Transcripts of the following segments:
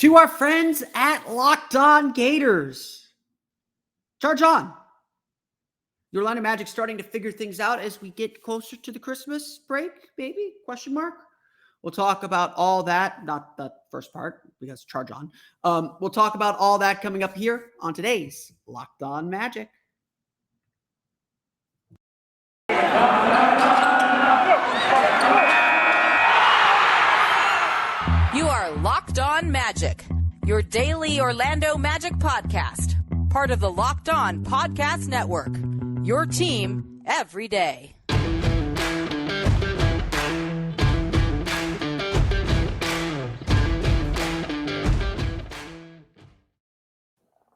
To our friends at Locked On Gators. Charge on. The Orlando Magic starting to figure things out as we get closer to the Christmas break, maybe? Question mark. We'll talk about all that, not the first part, because charge on. We'll talk about all that coming up here on today's Locked On Magic. You are Locked On Magic, your daily Orlando Magic podcast, part of the Locked On Podcast Network, your team every day.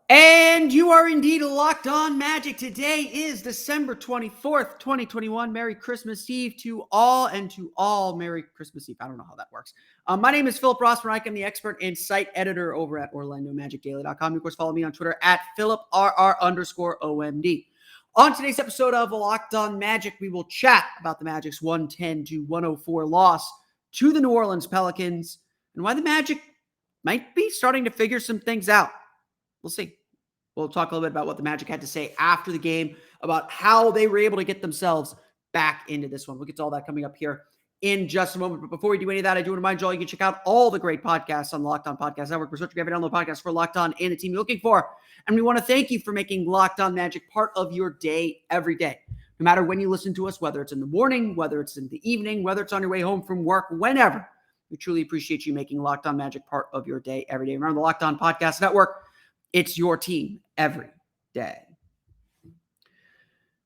And you are indeed Locked On Magic. Today is December 24th, 2021. Merry Christmas Eve to all, and to all, Merry Christmas Eve. I don't know how that works. My name is Philip Rossman. I'm the expert and site editor over at OrlandoMagicDaily.com. You, of course, follow me on Twitter at PhilipRR_OMD. On today's episode of Locked On Magic, we will chat about the Magic's 110-104 loss to the New Orleans Pelicans and why the Magic might be starting to figure some things out. We'll see. We'll talk a little bit about what the Magic had to say after the game, about how they were able to get themselves back into this one. We'll get to all that coming up here in just a moment. But before we do any of that, I do want to remind you all you can check out all the great podcasts on the Locked On Podcast Network. We're searching every download podcast for Locked On and the team you're looking for. And we want to thank you for making Locked On Magic part of your day every day. No matter when you listen to us, whether it's in the morning, whether it's in the evening, whether it's on your way home from work, whenever. We truly appreciate you making Locked On Magic part of your day every day. Remember, the Locked On Podcast Network, it's your team every day.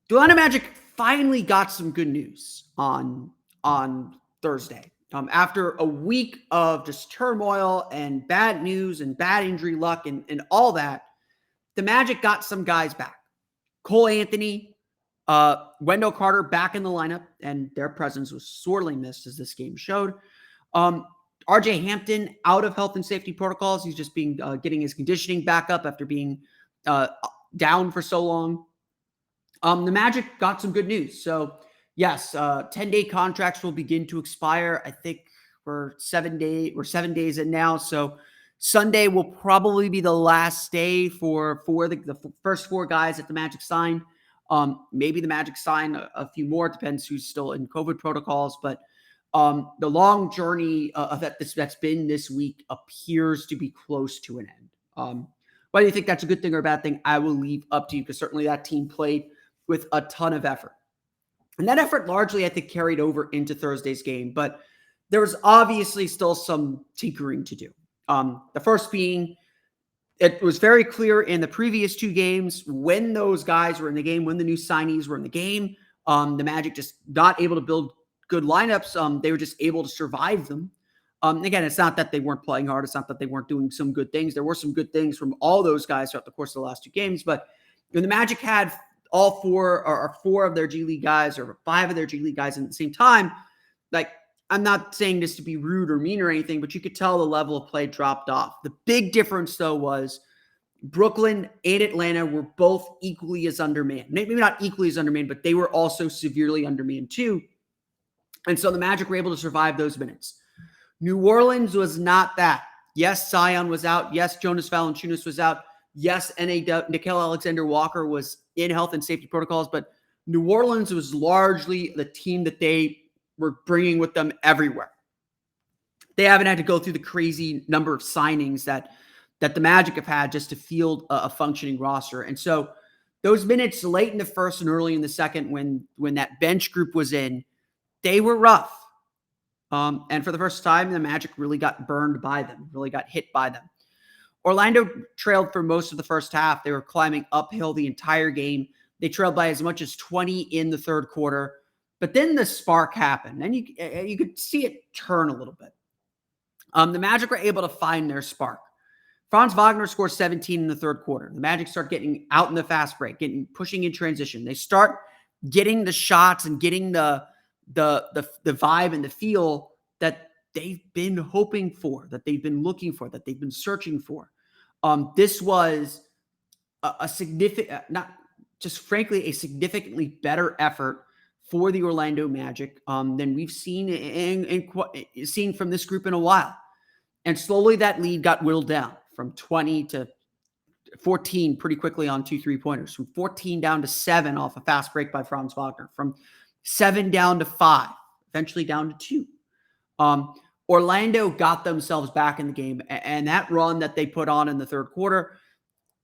The Orlando Magic finally got some good news on Thursday. After a week of just turmoil and bad news and bad injury luck and all that, the Magic got some guys back. Cole Anthony, Wendell Carter back in the lineup, and their presence was sorely missed as this game showed. RJ Hampton out of health and safety protocols. He's just getting his conditioning back up after being down for so long. The Magic got some good news. So yes, 10-day contracts will begin to expire. I think we're 7 days in now. So Sunday will probably be the last day for the first four guys that the Magic sign. Maybe the Magic sign a few more. It depends who's still in COVID protocols, but the long journey that's been this week appears to be close to an end. Whether you think that's a good thing or a bad thing, I will leave up to you, because certainly that team played with a ton of effort. And that effort largely, I think, carried over into Thursday's game, but there was obviously still some tinkering to do. The first being, it was very clear in the previous two games when those guys were in the game, when the new signees were in the game, the Magic just not able to build good lineups. They were just able to survive them. Again, it's not that they weren't playing hard. It's not that they weren't doing some good things. There were some good things from all those guys throughout the course of the last two games. But when the Magic had all four of their G League guys or five of their G League guys at the same time, like, I'm not saying this to be rude or mean or anything, but you could tell the level of play dropped off. The big difference, though, was Brooklyn and Atlanta were both equally as undermanned. Maybe not equally as undermanned, but they were also severely undermanned too. And so the Magic were able to survive those minutes. New Orleans was not that. Yes, Zion was out. Yes, Jonas Valanciunas was out. Yes, Nickeil Alexander-Walker was in health and safety protocols, but New Orleans was largely the team that they were bringing with them everywhere. They haven't had to go through the crazy number of signings that the Magic have had just to field a functioning roster. And so those minutes late in the first and early in the second, when that bench group was in, they were rough. And for the first time, the Magic really got burned by them, really got hit by them. Orlando trailed for most of the first half. They were climbing uphill the entire game. They trailed by as much as 20 in the third quarter. But then the spark happened, and you could see it turn a little bit. The Magic were able to find their spark. Franz Wagner scores 17 in the third quarter. The Magic start getting out in the fast break, pushing in transition. They start getting the shots and getting the vibe and the feel that they've been hoping for, that they've been looking for, that they've been searching for. This was a significant, not just frankly, a significantly better effort for the Orlando Magic than we've seen from this group in a while. And slowly that lead got whittled down from 20 to 14 pretty quickly on 2 3-pointers, from 14 down to 7 off a fast break by Franz Wagner, from 7 down to 5, eventually down to 2. Orlando got themselves back in the game, and that run that they put on in the third quarter,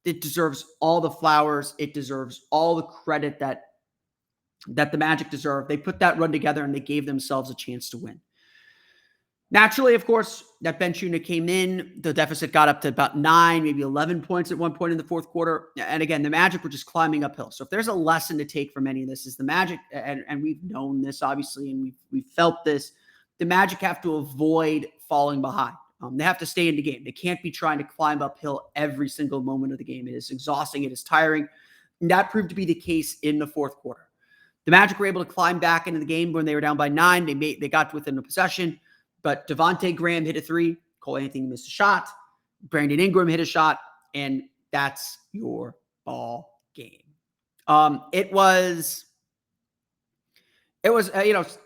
it deserves all the flowers. It deserves all the credit that the Magic deserve. They put that run together and they gave themselves a chance to win. Naturally, of course, that bench unit came in. The deficit got up to about 9, maybe 11 points at one point in the fourth quarter. And again, the Magic were just climbing uphill. So if there's a lesson to take from any of this, is the Magic, and we've known this, obviously, and we've felt this, the Magic have to avoid falling behind. They have to stay in the game. They can't be trying to climb uphill every single moment of the game. It is exhausting. It is tiring. And that proved to be the case in the fourth quarter. The Magic were able to climb back into the game when they were down by 9. They got within a possession. But Devontae Graham hit a 3. Cole Anthony missed a shot. Brandon Ingram hit a shot. And that's your ball game. It was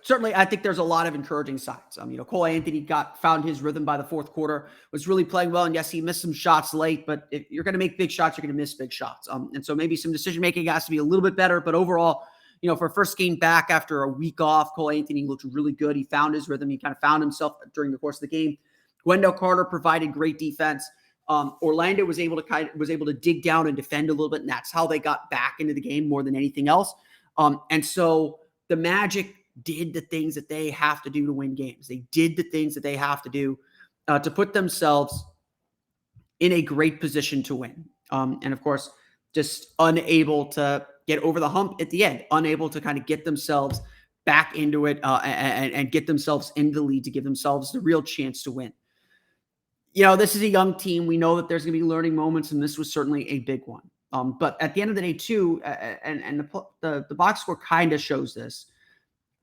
certainly, I think there's a lot of encouraging signs. Cole Anthony found his rhythm by the fourth quarter, was really playing well. And yes, he missed some shots late, but if you're going to make big shots, you're going to miss big shots. And so maybe some decision-making has to be a little bit better. But overall, for a first game back after a week off, Cole Anthony looked really good. He found his rhythm. He kind of found himself during the course of the game. Wendell Carter provided great defense. Orlando was able to dig down and defend a little bit, and that's how they got back into the game more than anything else. And so the Magic did the things that they have to do to win games. They did the things that they have to do to put themselves in a great position to win. And of course, just unable to get over the hump at the end, unable to kind of get themselves back into it and get themselves into the lead to give themselves the real chance to win. This is a young team. We know that there's going to be learning moments, and this was certainly a big one. But at the end of the day, too, and the box score kind of shows this,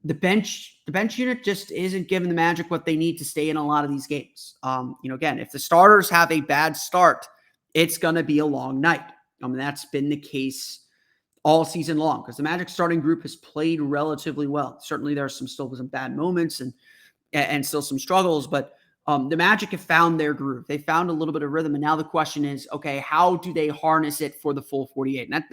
the bench unit just isn't giving the Magic what they need to stay in a lot of these games. Again, if the starters have a bad start, it's going to be a long night. That's been the case all season long because the Magic starting group has played relatively well. Certainly, there are still some bad moments and still some struggles, but the Magic have found their groove. They found a little bit of rhythm, and now the question is, okay, how do they harness it for the full 48? And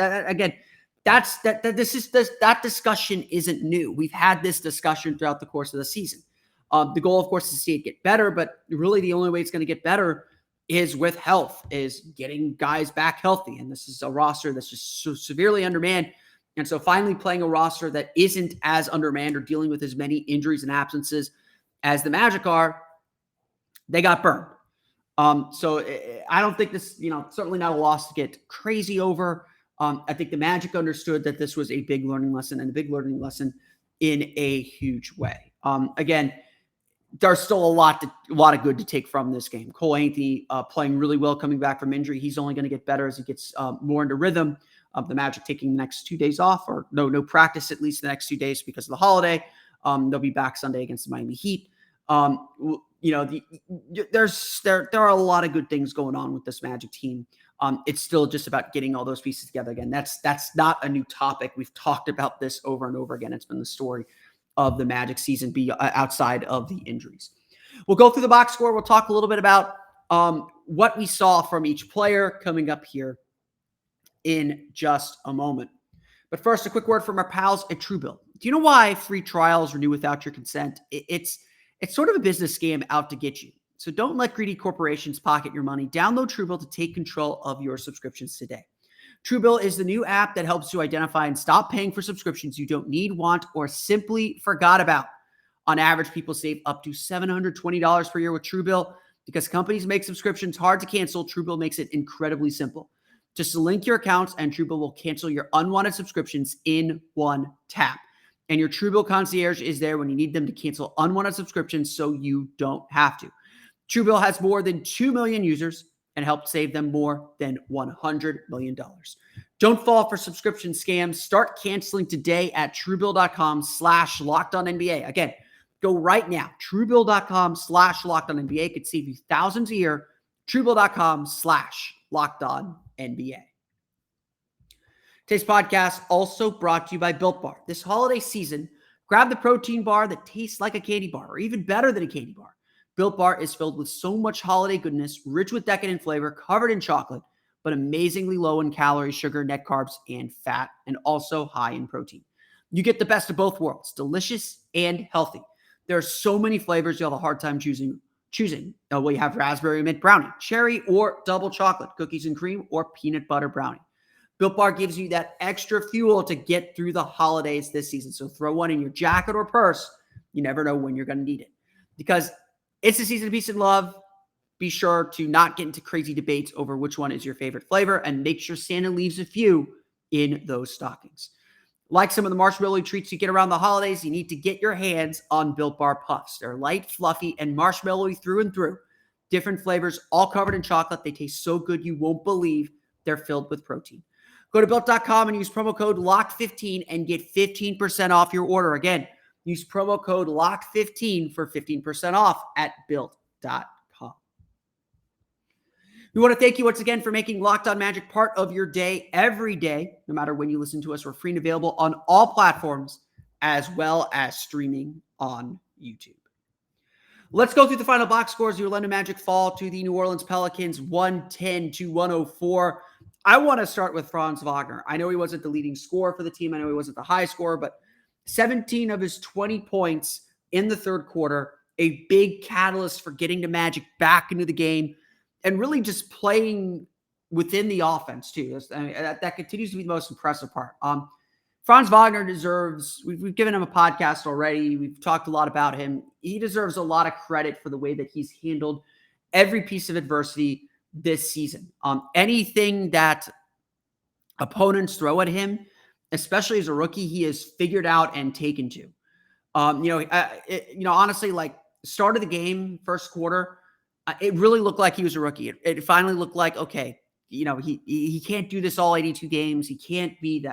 that discussion isn't new. We've had this discussion throughout the course of the season. The goal, of course, is to see it get better, but really the only way it's going to get better is with health, is getting guys back healthy. And this is a roster that's just so severely undermanned. And so finally playing a roster that isn't as undermanned or dealing with as many injuries and absences as the Magic are, they got burned. So I don't think this, certainly not a loss to get crazy over. I think the Magic understood that this was a big learning lesson, and a big learning lesson in a huge way. Again, there's still a lot of good to take from this game. Cole Anthony playing really well coming back from injury. He's only going to get better as he gets more into rhythm. The Magic taking the next 2 days off, or no practice at least the next 2 days because of the holiday. They'll be back Sunday against the Miami Heat. There are a lot of good things going on with this Magic team. It's still just about getting all those pieces together again. That's not a new topic. We've talked about this over and over again. It's been the story of the Magic season outside of the injuries. We'll go through the box score. We'll talk a little bit about what we saw from each player coming up here in just a moment. But first, a quick word from our pals at TrueBill. Do you know why free trials renew without your consent? It's sort of a business scam out to get you. So don't let greedy corporations pocket your money. Download TrueBill to take control of your subscriptions today. TrueBill is the new app that helps you identify and stop paying for subscriptions you don't need, want, or simply forgot about. On average, people save up to $720 per year with TrueBill. Because companies make subscriptions hard to cancel, TrueBill makes it incredibly simple. Just link your accounts and TrueBill will cancel your unwanted subscriptions in one tap. And your TrueBill concierge is there when you need them to cancel unwanted subscriptions so you don't have to. TrueBill has more than 2 million users and helped save them more than $100 million. Don't fall for subscription scams. Start canceling today at TrueBill.com/LockedOnNBA. Again, go right now. TrueBill.com/LockedOnNBA could save you thousands a year. TrueBill.com/LockedOnNBA. Today's podcast also brought to you by Built Bar. This holiday season, grab the protein bar that tastes like a candy bar, or even better than a candy bar. Built Bar is filled with so much holiday goodness, rich with decadent flavor, covered in chocolate, but amazingly low in calories, sugar, net carbs, and fat, and also high in protein. You get the best of both worlds, delicious and healthy. There are so many flavors you'll have a hard time choosing. Well, you have raspberry mint brownie, cherry or double chocolate, cookies and cream, or peanut butter brownie. Built Bar gives you that extra fuel to get through the holidays this season. So throw one in your jacket or purse. You never know when you're going to need it. Because it's the season of peace and love. Be sure to not get into crazy debates over which one is your favorite flavor, and make sure Santa leaves a few in those stockings. Like some of the marshmallow treats you get around the holidays, you need to get your hands on Built Bar Puffs. They're light, fluffy, and marshmallowy through and through. Different flavors, all covered in chocolate. They taste so good you won't believe they're filled with protein. Go to Built.com and use promo code LOCKED15 and get 15% off your order. Again, use promo code LOCKED15 for 15% off at Built.com. We want to thank you once again for making Locked On Magic part of your day every day. No matter when you listen to us, we're free and available on all platforms as well as streaming on YouTube. Let's go through the final box scores. The Orlando Magic fall to the New Orleans Pelicans 110-104. I want to start with Franz Wagner. I know he wasn't the leading scorer for the team. I know he wasn't the high scorer, but 17 of his 20 points in the third quarter, a big catalyst for getting the Magic back into the game and really just playing within the offense too. That continues to be the most impressive part. Franz Wagner deserves, we've given him a podcast already. We've talked a lot about him. He deserves a lot of credit for the way that he's handled every piece of adversity this season. Anything that opponents throw at him, especially as a rookie, he has figured out and taken to. Honestly, like start of the game, first quarter, it really looked like he was a rookie. It finally looked like, okay, he can't do this all 82 games. He can't be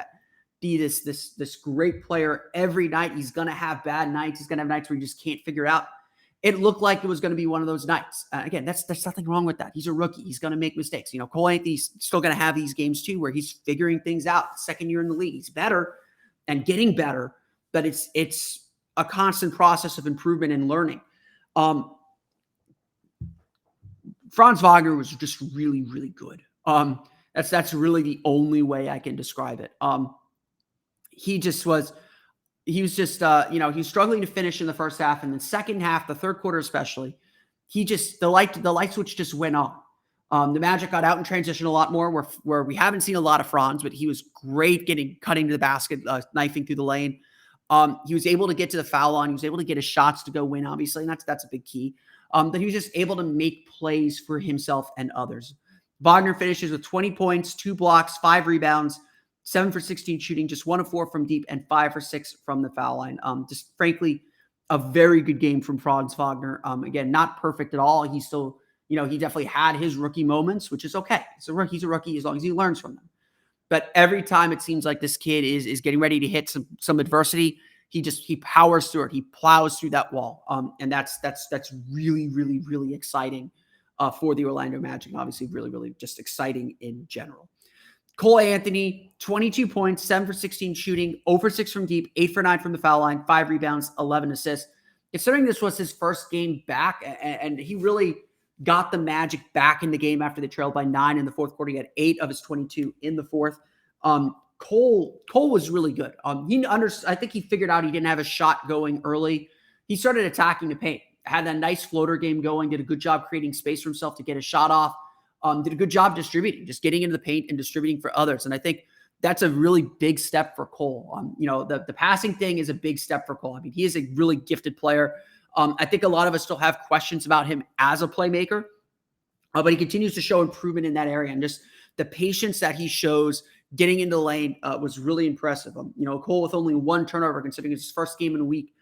this great player every night. He's going to have bad nights. He's going to have nights where he just can't figure it out. It looked like it was going to be one of those nights. Again, there's nothing wrong with that. He's a rookie. He's going to make mistakes. Cole Anthony's still going to have these games too, where he's figuring things out. Second year in the league, he's better and getting better, but it's a constant process of improvement and learning. Franz Wagner was just really, really good. That's really the only way I can describe it. He was struggling to finish in the first half, and the second half, the third quarter especially, the light switch just went on. The Magic got out in transition a lot more, where we haven't seen a lot of Franz, but he was great cutting to the basket, knifing through the lane. He was able to get to the foul line. He was able to get his shots to go win, obviously, and that's a big key. But he was just able to make plays for himself and others. Wagner finishes with 20 points, 2 blocks, 5 rebounds, 7 for 16 shooting, just 1 of 4 from deep, and 5 for 6 from the foul line. Just frankly, a very good game from Franz Wagner. Again, not perfect at all. He still, he definitely had his rookie moments, which is okay. He's a rookie as long as he learns from them. But every time it seems like this kid is getting ready to hit some adversity, he powers through it. He plows through that wall. And that's really, really, really exciting for the Orlando Magic. Obviously, really, really just exciting in general. Cole Anthony, 22 points, 7 for 16 shooting, 0 for 6 from deep, 8 for 9 from the foul line, 5 rebounds, 11 assists. Considering this was his first game back, and he really got the Magic back in the game after they trailed by 9 in the fourth quarter. He had 8 of his 22 in the fourth. Cole was really good. I think he figured out he didn't have a shot going early. He started attacking the paint, had that nice floater game going, did a good job creating space for himself to get a shot off, did a good job distributing, just getting into the paint and distributing for others. And I think that's a really big step for Cole. The passing thing is a big step for Cole. I mean, he is a really gifted player. I think a lot of us still have questions about him as a playmaker, but he continues to show improvement in that area. And just the patience that he shows getting into the lane was really impressive. Cole with only 1 turnover, considering it's his first game in a week,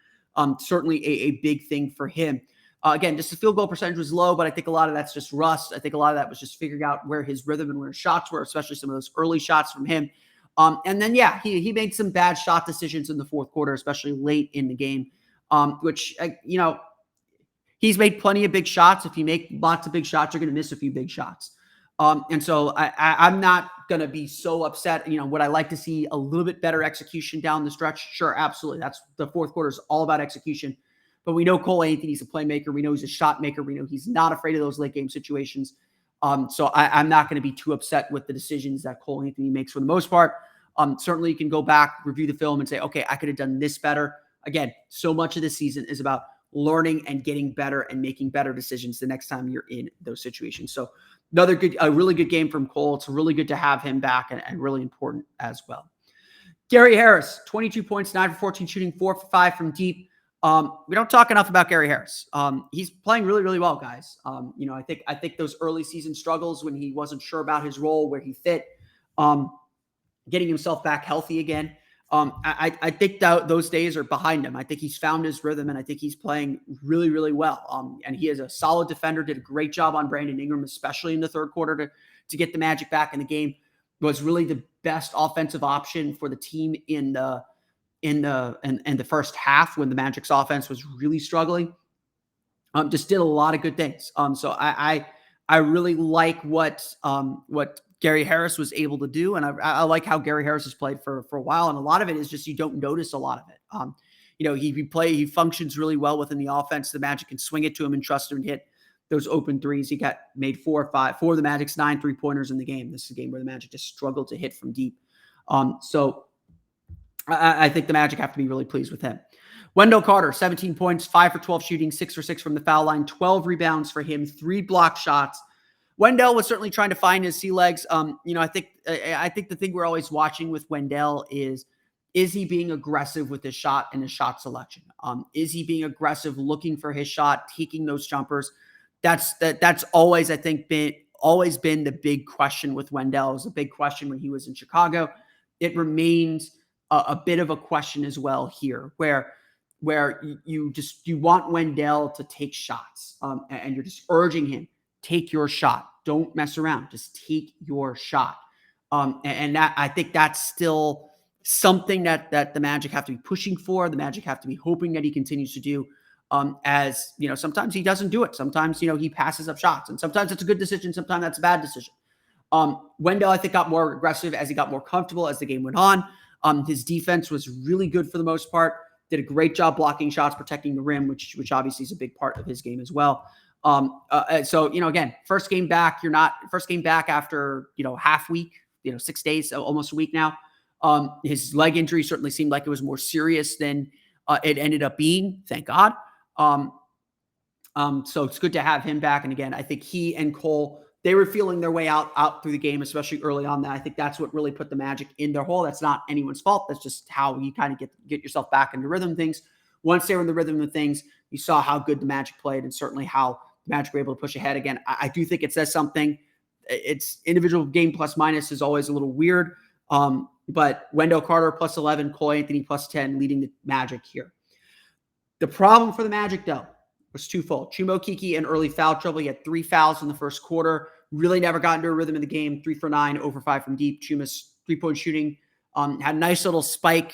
certainly a big thing for him. Again, just the field goal percentage was low, but I think a lot of that's just rust. I think a lot of that was just figuring out where his rhythm and where his shots were, especially some of those early shots from him. And then, he made some bad shot decisions in the fourth quarter, especially late in the game, which, he's made plenty of big shots. If you make lots of big shots, you're going to miss a few big shots. And so I'm not going to be so upset. Would I like to see a little bit better execution down the stretch? Sure, absolutely. That's the fourth quarter is all about execution. But we know Cole Anthony's a playmaker. We know he's a shot maker. We know he's not afraid of those late game situations. So I'm not going to be too upset with the decisions that Cole Anthony makes for the most part. Certainly you can go back, review the film and say, okay, I could have done this better. Again, so much of this season is about learning and getting better and making better decisions the next time you're in those situations. So a really good game from Cole. It's really good to have him back and really important as well. Gary Harris, 22 points, 9 for 14 shooting, 4 for 5 from deep. We don't talk enough about Gary Harris. He's playing really, really well, guys. I think those early season struggles when he wasn't sure about his role, where he fit, getting himself back healthy again. I think that those days are behind him. I think he's found his rhythm, and I think he's playing really, really well. And he is a solid defender, did a great job on Brandon Ingram, especially in the third quarter to get the Magic back in the game. Was really the best offensive option for the team in the first half when the Magic's offense was really struggling. Just did a lot of good things. So I really like what Gary Harris was able to do. And I like how Gary Harris has played for a while. And a lot of it is just, you don't notice a lot of it. He functions really well within the offense. The Magic can swing it to him and trust him to hit those open threes. He made 4 of the Magic's 9 3-pointers in the game. This is a game where the Magic just struggled to hit from deep. So I think the Magic have to be really pleased with him. Wendell Carter, 17 points, 5 for 12 shooting, 6 for 6 from the foul line, 12 rebounds for him, 3 block shots. Wendell was certainly trying to find his sea legs. I think the thing we're always watching with Wendell is he being aggressive with his shot and his shot selection? Is he being aggressive, looking for his shot, taking those jumpers? That's always, I think, been the big question with Wendell. It was a big question when he was in Chicago. It remains a bit of a question as well here, where you want Wendell to take shots, and you're just urging him, take your shot. Don't mess around. Just take your shot. And that, I think that's still something that the Magic have to be pushing for. The Magic have to be hoping that he continues to do. As sometimes he doesn't do it. Sometimes, he passes up shots, and sometimes it's a good decision. Sometimes that's a bad decision. Wendell, I think, got more aggressive as he got more comfortable as the game went on. His defense was really good for the most part. Did a great job blocking shots, protecting the rim, which obviously is a big part of his game as well. So again, first game back after, half week, 6 days, so almost a week now. His leg injury certainly seemed like it was more serious than it ended up being, thank God. So it's good to have him back. And again, I think he and Cole, they were feeling their way out through the game, especially early on. That I think that's what really put the Magic in their hole. That's not anyone's fault. That's just how you kind of get yourself back into rhythm of things. Once they were in the rhythm of things, you saw how good the Magic played, and certainly how the Magic were able to push ahead again. I do think it says something. It's individual game plus minus is always a little weird. But Wendell Carter plus 11, Cole Anthony plus 10, leading the Magic here. The problem for the Magic, though, was twofold. Chuma Okeke in early foul trouble. He had 3 fouls in the first quarter. Really never got into a rhythm in the game. 3 for 9, 0 for 5 from deep. Chuma's 3-point shooting had a nice little spike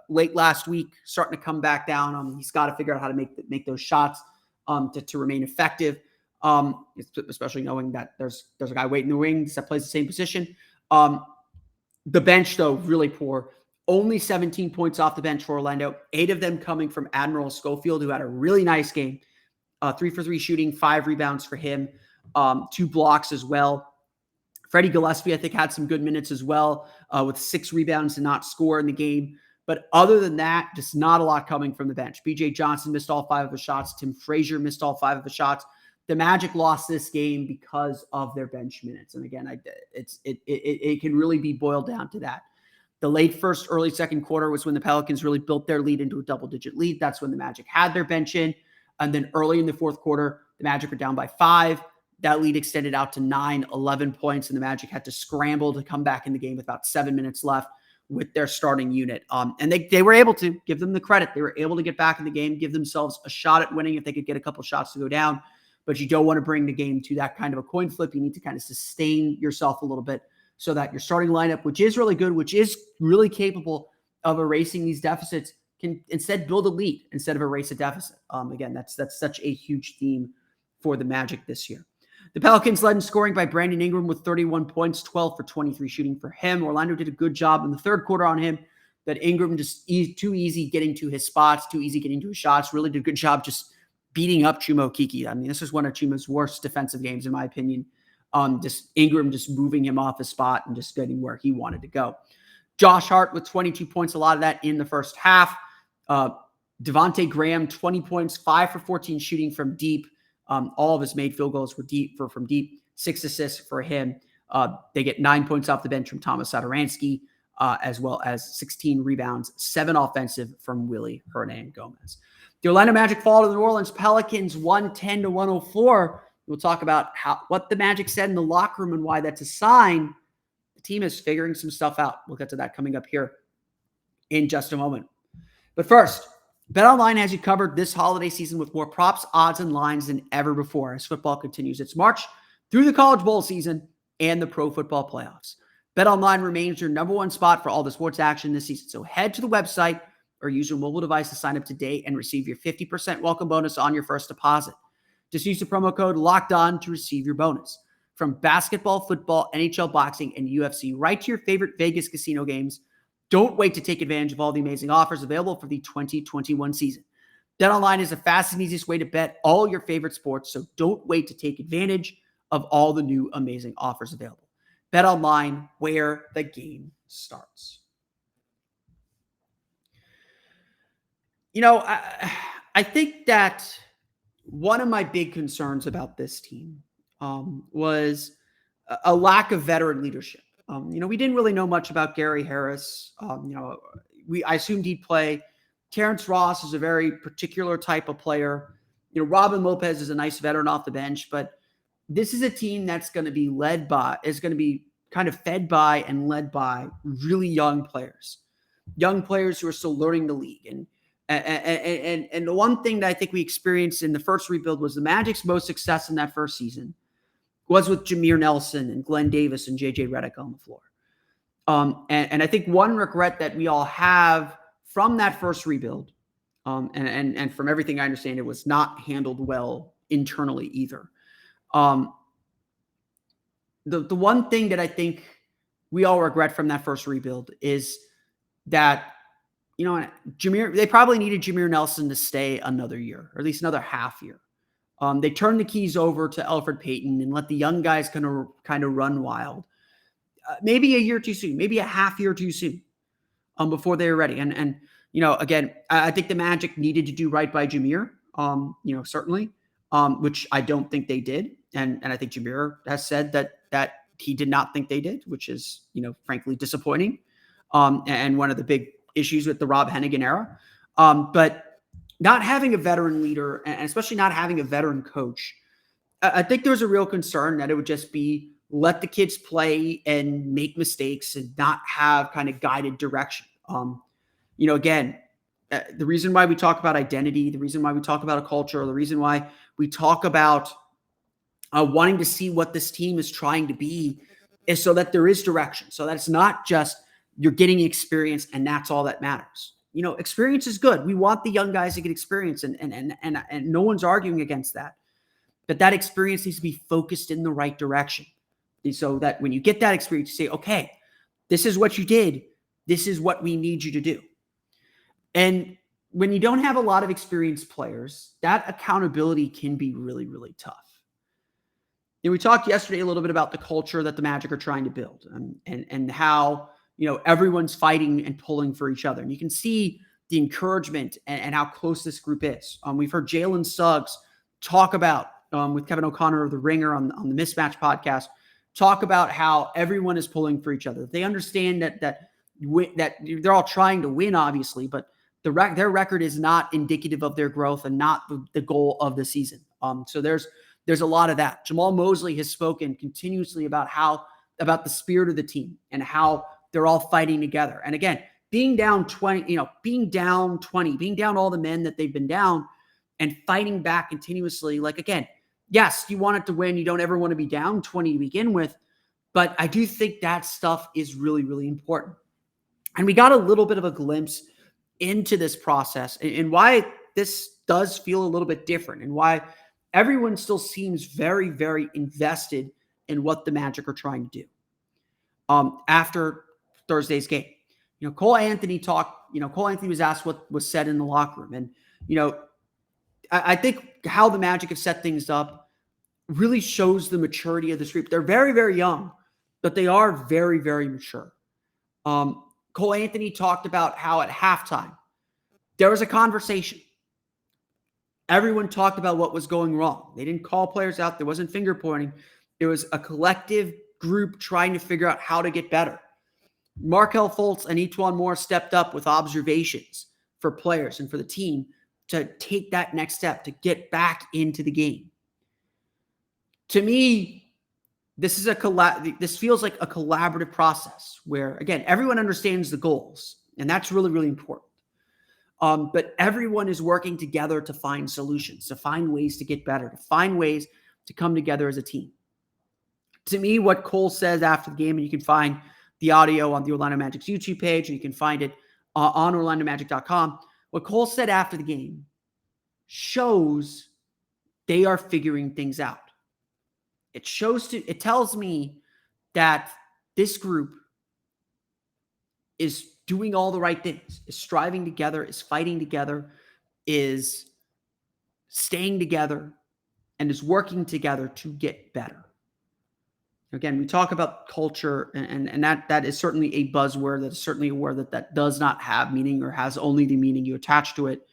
late last week, starting to come back down. He's got to figure out how to make those shots to remain effective, especially knowing that there's a guy waiting in the wings that plays the same position. The bench, though, really poor. Only 17 points off the bench for Orlando, 8 of them coming from Admiral Schofield, who had a really nice game. 3 for 3 shooting, 5 rebounds for him, 2 blocks as well. Freddie Gillespie, I think, had some good minutes as well, with 6 rebounds to not score in the game. But other than that, just not a lot coming from the bench. B.J. Johnson missed all 5 of his shots. Tim Frazier missed all 5 of his shots. The Magic lost this game because of their bench minutes. And again, it can really be boiled down to that. The late first, early second quarter was when the Pelicans really built their lead into a double-digit lead. That's when the Magic had their bench in. And then early in the fourth quarter, the Magic were down by 5. That lead extended out to 9, 11 points, and the Magic had to scramble to come back in the game with about 7 minutes left with their starting unit. And they were able to give them the credit. They were able to get back in the game, give themselves a shot at winning if they could get a couple shots to go down. But you don't want to bring the game to that kind of a coin flip. You need to kind of sustain yourself a little bit so that your starting lineup, which is really good, which is really capable of erasing these deficits, can instead build a lead instead of erase a deficit. Again, that's such a huge theme for the Magic this year. The Pelicans led in scoring by Brandon Ingram with 31 points, 12 for 23 shooting for him. Orlando did a good job in the third quarter on him. but Ingram just too easy getting to his spots, too easy getting to his shots. Really did a good job just beating up Chuma Okeke. I mean, this was one of Chuma's worst defensive games, in my opinion. Just Ingram just moving him off his spot and just getting where he wanted to go. Josh Hart with 22 points, a lot of that in the first half. Devontae Graham, 20 points, 5 for 14 shooting from deep. All of his made field goals were from deep. 6 assists for him. They get 9 points off the bench from Thomas Satoransky, as well as 16 rebounds, 7 offensive from Willie Hernangomez. The Orlando Magic fall to the New Orleans Pelicans, 110-104. We'll talk about what the Magic said in the locker room and why that's a sign the team is figuring some stuff out. We'll get to that coming up here in just a moment. But first, BetOnline has you covered this holiday season with more props, odds, and lines than ever before as football continues its march through the College Bowl season and the Pro Football Playoffs. BetOnline remains your number one spot for all the sports action this season. So head to the website or use your mobile device to sign up today and receive your 50% welcome bonus on your first deposit. Just use the promo code LOCKEDON to receive your bonus. From basketball, football, NHL, boxing, and UFC, right to your favorite Vegas casino games. Don't wait to take advantage of all the amazing offers available for the 2021 season. BetOnline is the fastest and easiest way to bet all your favorite sports, so don't wait to take advantage of all the new amazing offers available. BetOnline, where the game starts. You know, I think that one of my big concerns about this team was a lack of veteran leadership. We didn't really know much about Gary Harris. I assumed he'd play. Terrence Ross is a very particular type of player. Robin Lopez is a nice veteran off the bench, but this is a team that's going to be kind of fed by and led by really young players who are still learning the league. And the one thing that I think we experienced in the first rebuild was the Magic's most success in that first season was with Jameer Nelson and Glenn Davis and JJ Redick on the floor. And I think one regret that we all have from that first rebuild, and from everything I understand, it was not handled well internally either. The one thing that I think we all regret from that first rebuild is that, they probably needed Jameer Nelson to stay another year, or at least another half year. They turned the keys over to Elfrid Payton and let the young guys kind of run wild. Maybe a year too soon, maybe a half year too soon, before they were ready. And again, I think the Magic needed to do right by Jameer, certainly, which I don't think they did. And I think Jameer has said that he did not think they did, which is, frankly disappointing. And one of the big issues with the Rob Hennigan era. But not having a veteran leader, and especially not having a veteran coach, I think there was a real concern that it would just be let the kids play and make mistakes and not have kind of guided direction. Again, the reason why we talk about identity, the reason why we talk about a culture, the reason why we talk about wanting to see what this team is trying to be is so that there is direction. So that it's not just you're getting experience and that's all that matters. Experience is good. We want the young guys to get experience, and no one's arguing against that. But that experience needs to be focused in the right direction. And so that when you get that experience, you say, okay, this is what you did. This is what we need you to do. And when you don't have a lot of experienced players, that accountability can be really, really tough. We talked yesterday a little bit about the culture that the Magic are trying to build, and how everyone's fighting and pulling for each other. And you can see the encouragement and how close this group is. We've heard Jalen Suggs talk about, with Kevin O'Connor of The Ringer on the Mismatch podcast, talk about how everyone is pulling for each other. They understand that they're all trying to win, obviously, but their record is not indicative of their growth and not the goal of the season. So there's a lot of that. Jamal Mosley has spoken continuously about the spirit of the team and how they're all fighting together. And again, being down 20, being down all the men that they've been down and fighting back continuously. Like, again, yes, you want it to win. You don't ever want to be down 20 to begin with. But I do think that stuff is really, really important. And we got a little bit of a glimpse into this process and why this does feel a little bit different and why everyone still seems very, very invested in what the Magic are trying to do. After Thursday's game, Cole Anthony Cole Anthony was asked what was said in the locker room. And, I think how the Magic have set things up really shows the maturity of this group. They're very, very young, but they are very, very mature. Cole Anthony talked about how at halftime, there was a conversation. Everyone talked about what was going wrong. They didn't call players out. There wasn't finger pointing. It was a collective group trying to figure out how to get better. Markelle Fultz and Etuan Moore stepped up with observations for players and for the team to take that next step, to get back into the game. To me, this feels like a collaborative process where, again, everyone understands the goals, and that's really, really important. But everyone is working together to find solutions, to find ways to get better, to find ways to come together as a team. To me, what Cole says after the game, and you can find the audio on the Orlando Magic's YouTube page, and you can find it on OrlandoMagic.com. What Cole said after the game shows they are figuring things out. It tells me that this group is doing all the right things, is striving together, is fighting together, is staying together, and is working together to get better. Again, we talk about culture, and that is certainly a buzzword. That is certainly a word that does not have meaning or has only the meaning you attach to it.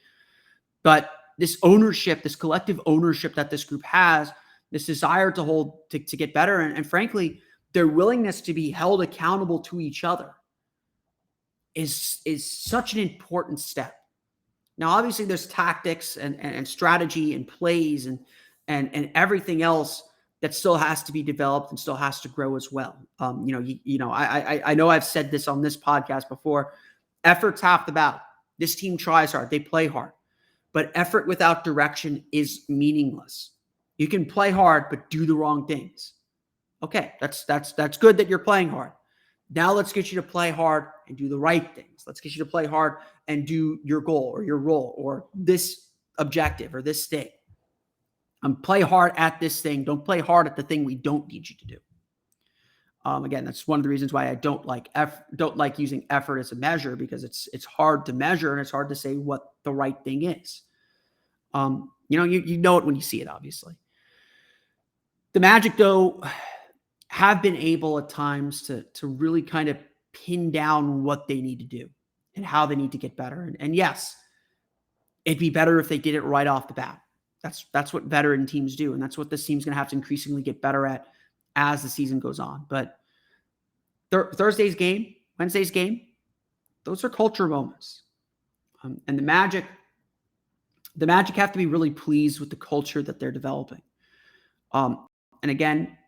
But this ownership, this collective ownership that this group has, this desire to get better, and frankly, their willingness to be held accountable to each other is such an important step. Now, obviously, there's tactics and strategy and plays and everything else that still has to be developed and still has to grow as well. I know I've said this on this podcast before. Effort's half the battle. This team tries hard. They play hard. But effort without direction is meaningless. You can play hard, but do the wrong things. Okay, that's good that you're playing hard. Now let's get you to play hard and do the right things. Let's get you to play hard and do your goal or your role or this objective or this thing. Play hard at this thing. Don't play hard at the thing we don't need you to do. Again, that's one of the reasons why I don't like using effort as a measure, because it's hard to measure and it's hard to say what the right thing is. You know it when you see it, obviously. The Magic, though, have been able at times to really kind of pin down what they need to do and how they need to get better. And yes, it'd be better if they did it right off the bat. That's what veteran teams do, and that's what this team's going to have to increasingly get better at as the season goes on. But Thursday's game, Wednesday's game, those are culture moments. And the Magic have to be really pleased with the culture that they're developing. And again,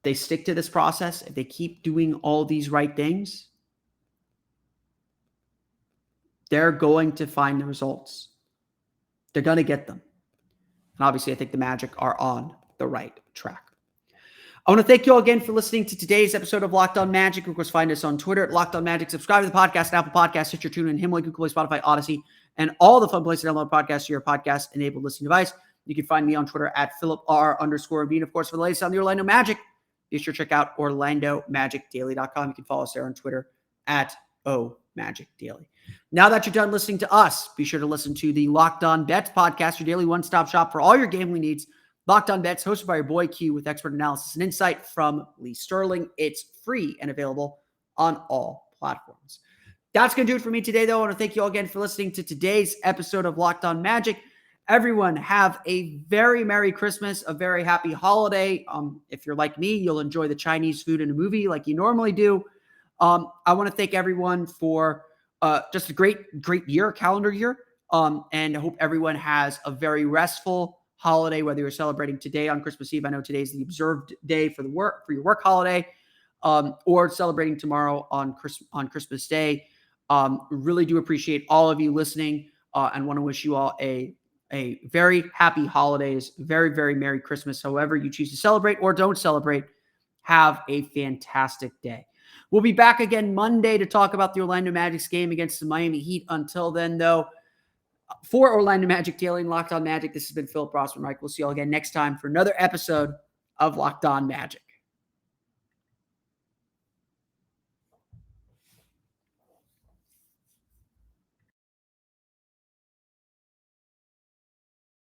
they stick to this process. If they keep doing all these right things, they're going to find the results. They're going to get them. And obviously, I think the Magic are on the right track. I want to thank you all again for listening to today's episode of Locked On Magic. Of course, find us on Twitter at Locked On Magic. Subscribe to the podcast, Apple Podcasts, Stitcher, TuneIn, Himalaya, Google Play, Spotify, Odyssey, and all the fun places to download podcasts to your podcast-enabled listening device. You can find me on Twitter at PhilipR_Bean. Of course, for the latest on the Orlando Magic, be sure to check out OrlandoMagicDaily.com. You can follow us there on Twitter at OMagicDaily. Now that you're done listening to us, be sure to listen to the Locked On Bets podcast, your daily one-stop shop for all your gambling needs. Locked On Bets, hosted by your boy Q, with expert analysis and insight from Lee Sterling. It's free and available on all platforms. That's going to do it for me today, though. I want to thank you all again for listening to today's episode of Locked On Magic. Everyone, have a very Merry Christmas, a very happy holiday. If you're like me, you'll enjoy the Chinese food in a movie like you normally do. I want to thank everyone for just a great year, calendar year. And I hope everyone has a very restful holiday, whether you're celebrating today on Christmas Eve. I know today's the observed day for your work holiday, or celebrating tomorrow on Christmas Day. Really do appreciate all of you listening, and want to wish you all a very happy holidays, very, very Merry Christmas. However you choose to celebrate or don't celebrate, have a fantastic day. We'll be back again Monday to talk about the Orlando Magic's game against the Miami Heat. Until then, though, for Orlando Magic Daily and Locked On Magic, this has been Philip Rossman-Reich. We'll see you all again next time for another episode of Locked On Magic.